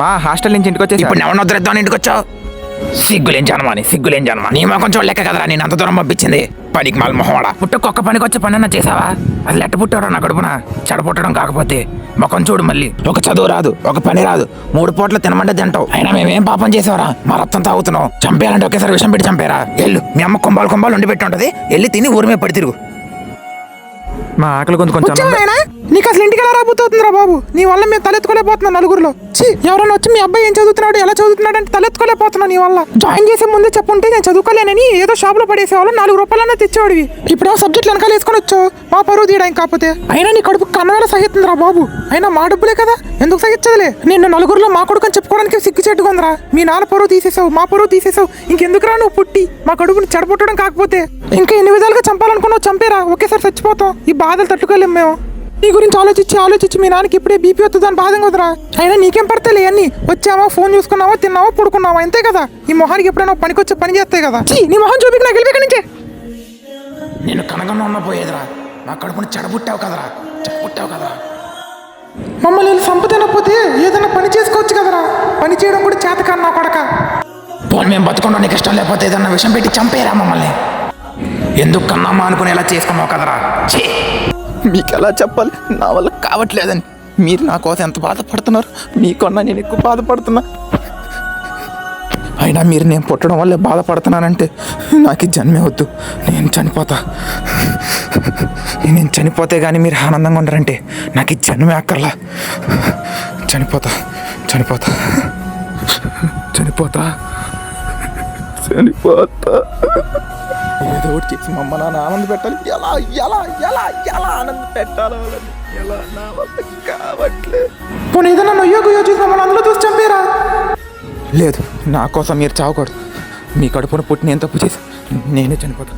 మా హాస్టల్ నుంచి ఇంటికి వచ్చేసి ఇప్పుడు ఎవరిని వద్దరిద్దామని ఇంటికి వచ్చావు? సిగ్గులేం జనమా నీ మొఖం చూడలేక కదరా నేను అంత దూరం పంపించింది. పనికి మాల మొహవాడా పుట్టకొక్క పనికి వచ్చే పని అన్నా చేసావా? అది ఎట్ట పుట్టారా నా కడుపున? చెడపుట్టడం కాకపోతే ముఖం చూడు. మళ్ళీ ఒక చదువు రాదు, ఒక పని రాదు, 3 పూట్ల తినమంటే తింటావు. అయినా మేమేం పాపం చేసావరా? మా రక్తం తాగుతున్నావు. చంపేయాలంటే ఒకేసారి విషం పెట్టి చంపేరా? ఎల్లు, మీ అమ్మ కుంభాలు ఉండి పెట్టి ఉంటది. వెళ్ళి తిని ఊరి మీద పడి తిరుగు. మా ఆకలి కొంచెం నీకు అసలు ఇంటికి ఎలా రాబోతుందిరా బాబు? నీ వల్ల మేము తలెత్తుకోలేకపోతున్నాం నలుగురిలో. ఎవరైనా వచ్చి మీ అబ్బాయి ఏం చదువుతున్నాడు, ఎలా చదువుతున్నాడు అంటే తలెత్తుకోలేకపోతున్నావు. నీ వల్ల జాయిన్ చేసే ముందే చెప్పుంటే నేను చదువుకోలేనని ఏదో షాప్ లో పడేసేవాళ్ళు 4 రూపాయలన్నా తెచ్చేవాడివి. ఇప్పుడు సబ్జెక్టులు వెనకాల వేసుకొని వచ్చావు. మా పరువు తీయడానికి కాకపోతే అయినా నీ కడుపు కన్నడ సహిస్తుందిరా బాబు. అయినా మా డబ్బులే కదా, ఎందుకు సహించదులే. నిన్ను నలుగురిలో మా కొడుకు అని చెప్పుకోవడానికి సిగ్గు చెట్టుకుందిరా. మీ నాన్న పరువు తీసేసావు, మా పరువు తీసేసావు. ఇంకెందుకురా నువ్వు పుట్టి మా కడుపుని చెడపొట్టడం కాకపోతే? ఇంకా ఎన్ని విధాలుగా చంపాలనుకున్నావు చంపేరా, ఒకేసారి చచ్చిపోతాం. ఈ బాధలు తట్టుకోలేము మేము. నీ గురించి ఆలోచించి మీ నాన్నకి ఇప్పుడే బీపీ వస్తుందని బాధ కదరా. అయినా నీకేం పడతాయి అన్ని? వచ్చావా, ఫోన్ చూసుకున్నావా, తిన్నావా, పడుకున్నావా, అంతే కదా. ఈ మొహానికి ఎప్పుడైనా పనికొచ్చే పని చేస్తాయి కదా. నీ మొహం చూపికి నాకు వెళ్ళి నుంచే. నేను కనగన్నా ఉన్న పోయేదిరా. నా కడుపుని చెడబుట్టావు కదరా. మమ్మల్ని వెళ్ళి సంపదనపోతే ఏదైనా పని చేసుకోవచ్చు కదరా. పని చేయడం కూడా చేత కాదు నా కొడక. పోనీ మేము బతుకుండా నీకు ఇష్టం లేకపోతే ఏదన్నా విషం పెట్టి చంపేరా మమ్మల్ని. ఎందుకు కన్నామా అనుకుని ఎలా చేసుకున్నావు కదరా. మీకు ఎలా చెప్పాలి, నా వల్ల కావట్లేదని. మీరు నా కోసం ఎంత బాధపడుతున్నారు, మీకన్నా నేను ఎక్కువ బాధపడుతున్నా. అయినా మీరు నేను పుట్టడం వల్లే బాధపడుతున్నానంటే నాకు ఈ జన్మే వద్దు. నేను చనిపోతే కానీ మీరు ఆనందంగా ఉండరంటే నాకు ఈ జన్మే అక్కర్లా. చనిపోతా. ఏదో ఒకటి చేసి మమ్మ నాన్న ఆనంద పెట్టాలి. ఎలా ఆనంద పెట్టాలో ఎలా, నా వల్ల కావట్లేదు. పోనీ ఏదైనా నొయ్యోగు యోచించి మమ్మల్ని అందులో చూసి చంపేరా. లేదు, నా కోసం మీరు చావకూడదు. మీ కడుపున పుట్టి నేను తప్పు చేసి నేనే చనిపోతా.